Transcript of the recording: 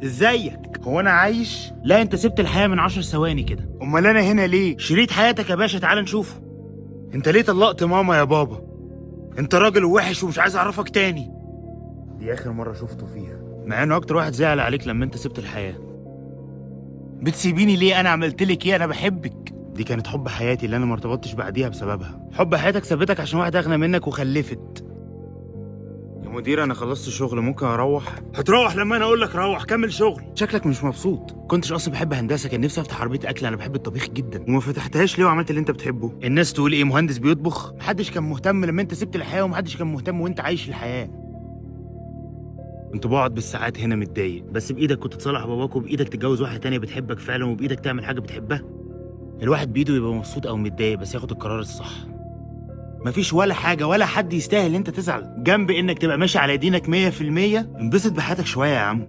ازيك؟ هو انا عايش؟ لا انت سبت الحياة من 10 ثواني كده. امال انا هنا ليه؟ شريط حياتك يا باشا، تعال نشوفه. انت ليه طلقت ماما يا بابا؟ انت راجل وحش ومش عايز اعرفك تاني. دي اخر مره شفته فيها. مع انه اكتر واحد زعل عليك لما انت سبت الحياة. بتسيبيني ليه؟ انا عملت لك ايه؟ انا بحبك. دي كانت حب حياتي اللي انا ما ارتبطتش بعديها بسببها. حب حياتك سابتك عشان واحد اغنى منك وخلفت. يا مدير انا خلصت شغل، ممكن اروح؟ هتروح لما انا اقول لك روح كمل شغل. شكلك مش مبسوط. كنتش اصلا بحب هندسه، كان نفسي افتح عربيه اكل، انا بحب الطبيخ جدا. وما فتحتهاش ليه وعملت اللي انت بتحبه؟ الناس تقول ايه؟ مهندس بيطبخ؟ محدش كان مهتم لما انت سبت الحياه، ومحدش كان مهتم وانت عايش الحياه. كنت بقعد بالساعات هنا متضايق، بس بايدك كنت تصالح باباك، وبايدك تتجوز واحده تانية بتحبك فعلا، وبايدك تعمل حاجه بتحبها. الواحد بايده يبقى مبسوط او متضايق، بس ياخد القرار الصح. مفيش ولا حاجه ولا حد يستاهل ان انت تزعل، جنب انك تبقى ماشي على دينك 100%. انبسط بحياتك شويه يا عم.